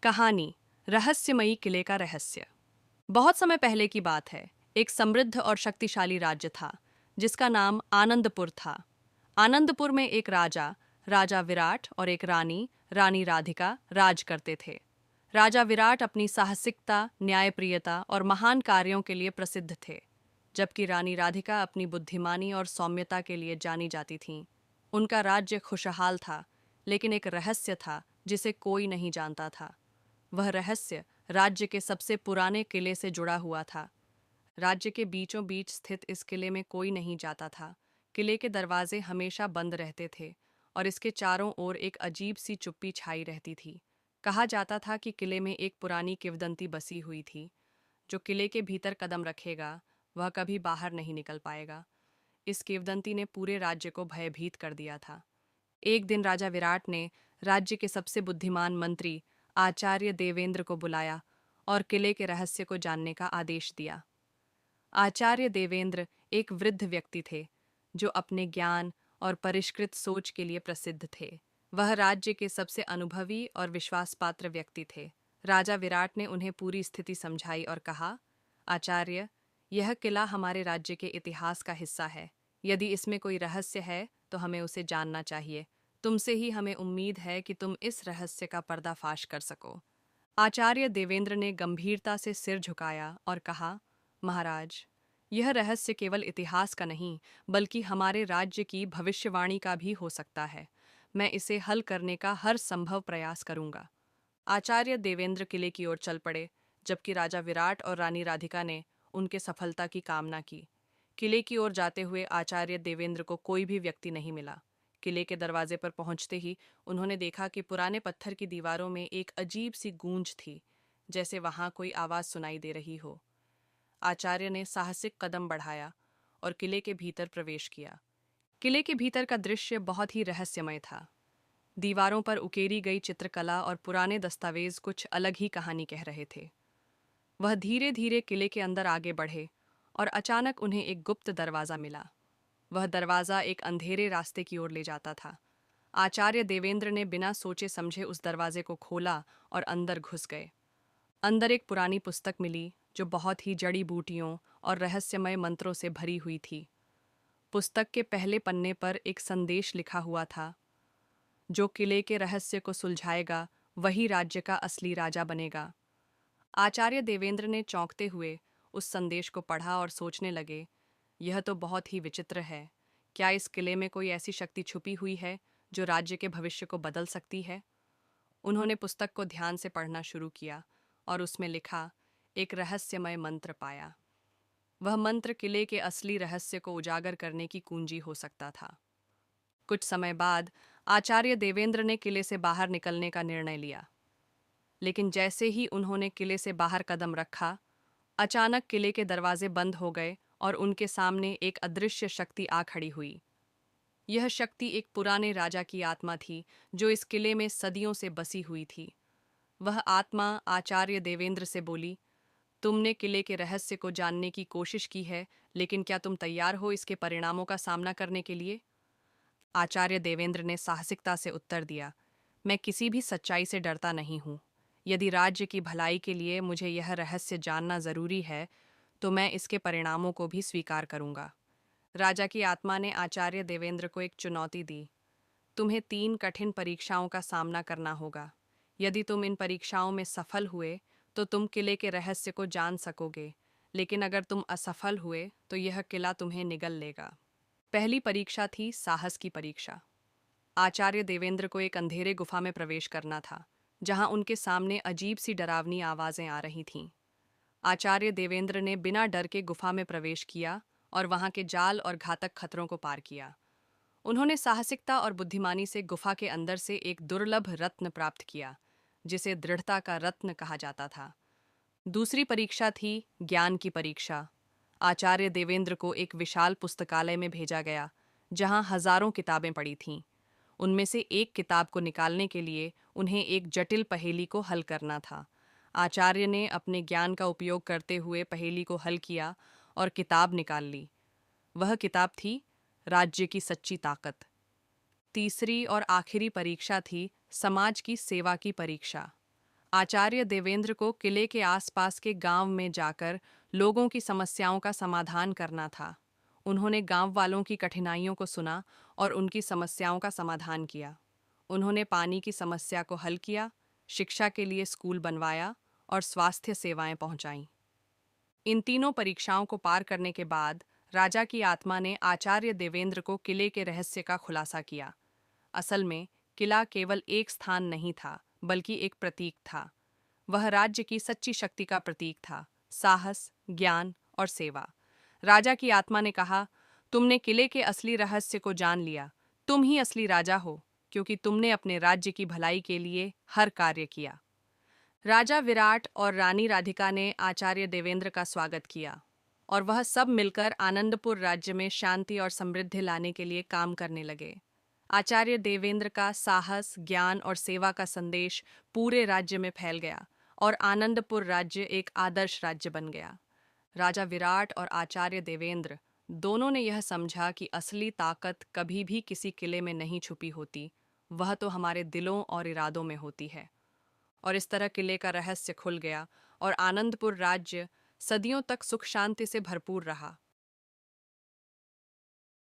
कहानी रहस्यमयी किले का रहस्य। बहुत समय पहले की बात है। एक समृद्ध और शक्तिशाली राज्य था जिसका नाम आनंदपुर था। आनंदपुर में एक राजा, राजा विराट, और एक रानी, रानी राधिका राज करते थे। राजा विराट अपनी साहसिकता, न्यायप्रियता और महान कार्यों के लिए प्रसिद्ध थे, जबकि रानी राधिका अपनी बुद्धिमानी और सौम्यता के लिए जानी जाती थीं। उनका राज्य खुशहाल था, लेकिन एक रहस्य था जिसे कोई नहीं जानता था। वह रहस्य राज्य के सबसे पुराने किले से जुड़ा हुआ था। राज्य के बीचों बीच स्थित इस किले में कोई नहीं जाता था। किले के दरवाजे हमेशा बंद रहते थे और इसके चारों ओर एक अजीब सी चुप्पी छाई रहती थी। कहा जाता था कि किले में एक पुरानी किंवदंती बसी हुई थी। जो किले के भीतर कदम रखेगा वह कभी बाहर नहीं निकल पाएगा। इस किंवदंती ने पूरे राज्य को भयभीत कर दिया था। एक दिन राजा विराट ने राज्य के सबसे बुद्धिमान मंत्री आचार्य देवेंद्र को बुलाया और किले के रहस्य को जानने का आदेश दिया। आचार्य देवेंद्र एक वृद्ध व्यक्ति थे जो अपने ज्ञान और परिष्कृत सोच के लिए प्रसिद्ध थे। वह राज्य के सबसे अनुभवी और विश्वासपात्र व्यक्ति थे। राजा विराट ने उन्हें पूरी स्थिति समझाई और कहा, आचार्य, यह किला हमारे राज्य के इतिहास का हिस्सा है। यदि इसमें कोई रहस्य है तो हमें उसे जानना चाहिए। तुमसे ही हमें उम्मीद है कि तुम इस रहस्य का पर्दाफाश कर सको। आचार्य देवेंद्र ने गंभीरता से सिर झुकाया और कहा, महाराज, यह रहस्य केवल इतिहास का नहीं बल्कि हमारे राज्य की भविष्यवाणी का भी हो सकता है। मैं इसे हल करने का हर संभव प्रयास करूंगा। आचार्य देवेंद्र किले की ओर चल पड़े, जबकि राजा विराट और रानी राधिका ने उनके सफलता की कामना की। किले की ओर जाते हुए आचार्य देवेंद्र को कोई भी व्यक्ति नहीं मिला। किले के दरवाजे पर पहुंचते ही उन्होंने देखा कि पुराने पत्थर की दीवारों में एक अजीब सी गूंज थी, जैसे वहां कोई आवाज सुनाई दे रही हो। आचार्य ने साहसिक कदम बढ़ाया और किले के भीतर प्रवेश किया। किले के भीतर का दृश्य बहुत ही रहस्यमय था। दीवारों पर उकेरी गई चित्रकला और पुराने दस्तावेज कुछ अलग ही कहानी कह रहे थे। वह धीरे धीरे किले के अंदर आगे बढ़े और अचानक उन्हें एक गुप्त दरवाजा मिला। वह दरवाजा एक अंधेरे रास्ते की ओर ले जाता था। आचार्य देवेंद्र ने बिना सोचे समझे उस दरवाजे को खोला और अंदर घुस गए। अंदर एक पुरानी पुस्तक मिली जो बहुत ही जड़ी बूटियों और रहस्यमय मंत्रों से भरी हुई थी। पुस्तक के पहले पन्ने पर एक संदेश लिखा हुआ था, जो किले के रहस्य को सुलझाएगा वही राज्य का असली राजा बनेगा। आचार्य देवेंद्र ने चौंकते हुए उस संदेश को पढ़ा और सोचने लगे, यह तो बहुत ही विचित्र है। क्या इस किले में कोई ऐसी शक्ति छुपी हुई है जो राज्य के भविष्य को बदल सकती है? उन्होंने पुस्तक को ध्यान से पढ़ना शुरू किया और उसमें लिखा एक रहस्यमय मंत्र पाया। वह मंत्र किले के असली रहस्य को उजागर करने की कुंजी हो सकता था। कुछ समय बाद आचार्य देवेंद्र ने किले से बाहर निकलने का निर्णय लिया, लेकिन जैसे ही उन्होंने किले से बाहर कदम रखा, अचानक किले के दरवाजे बंद हो गए और उनके सामने एक अदृश्य शक्ति आ खड़ी हुई। यह शक्ति एक पुराने राजा की आत्मा थी जो इस किले में सदियों से बसी हुई थी। वह आत्मा आचार्य देवेंद्र से बोली, तुमने किले के रहस्य को जानने की कोशिश की है, लेकिन क्या तुम तैयार हो इसके परिणामों का सामना करने के लिए? आचार्य देवेंद्र ने साहसिकता से उत्तर दिया, मैं किसी भी सच्चाई से डरता नहीं हूँ। यदि राज्य की भलाई के लिए मुझे यह रहस्य जानना जरूरी है तो मैं इसके परिणामों को भी स्वीकार करूंगा। राजा की आत्मा ने आचार्य देवेंद्र को एक चुनौती दी, तुम्हें 3 कठिन परीक्षाओं का सामना करना होगा। यदि तुम इन परीक्षाओं में सफल हुए तो तुम किले के रहस्य को जान सकोगे, लेकिन अगर तुम असफल हुए तो यह किला तुम्हें निगल लेगा। पहली परीक्षा थी साहस की परीक्षा। आचार्य देवेंद्र को एक अंधेरे गुफा में प्रवेश करना था, जहां उनके सामने अजीब सी डरावनी आवाजें आ रही थीं। आचार्य देवेंद्र ने बिना डर के गुफा में प्रवेश किया और वहां के जाल और घातक खतरों को पार किया। उन्होंने साहसिकता और बुद्धिमानी से गुफा के अंदर से एक दुर्लभ रत्न प्राप्त किया, जिसे दृढ़ता का रत्न कहा जाता था। दूसरी परीक्षा थी ज्ञान की परीक्षा। आचार्य देवेंद्र को एक विशाल पुस्तकालय में भेजा गया, जहां हजारों किताबें पड़ी थीं। उनमें से एक किताब को निकालने के लिए उन्हें एक जटिल पहेली को हल करना था। आचार्य ने अपने ज्ञान का उपयोग करते हुए पहेली को हल किया और किताब निकाल ली। वह किताब थी राज्य की सच्ची ताकत। तीसरी और आखिरी परीक्षा थी समाज की सेवा की परीक्षा। आचार्य देवेंद्र को किले के आसपास के गांव में जाकर लोगों की समस्याओं का समाधान करना था। उन्होंने गांव वालों की कठिनाइयों को सुना और उनकी समस्याओं का समाधान किया। उन्होंने पानी की समस्या को हल किया, शिक्षा के लिए स्कूल बनवाया और स्वास्थ्य सेवाएं पहुंचाईं। इन तीनों परीक्षाओं को पार करने के बाद राजा की आत्मा ने आचार्य देवेंद्र को किले के रहस्य का खुलासा किया। असल में किला केवल एक स्थान नहीं था, बल्कि एक प्रतीक था। वह राज्य की सच्ची शक्ति का प्रतीक था, साहस, ज्ञान और सेवा। राजा की आत्मा ने कहा, तुमने किले के असली रहस्य को जान लिया। तुम ही असली राजा हो, क्योंकि तुमने अपने राज्य की भलाई के लिए हर कार्य किया। राजा विराट और रानी राधिका ने आचार्य देवेंद्र का स्वागत किया और वह सब मिलकर आनंदपुर राज्य में शांति और समृद्धि लाने के लिए काम करने लगे। आचार्य देवेंद्र का साहस, ज्ञान और सेवा का संदेश पूरे राज्य में फैल गया और आनंदपुर राज्य एक आदर्श राज्य बन गया। राजा विराट और आचार्य देवेंद्र दोनों ने यह समझा कि असली ताकत कभी भी किसी किले में नहीं छुपी होती, वह तो हमारे दिलों और इरादों में होती है। और इस तरह किले का रहस्य खुल गया और आनंदपुर राज्य सदियों तक सुख शांति से भरपूर रहा।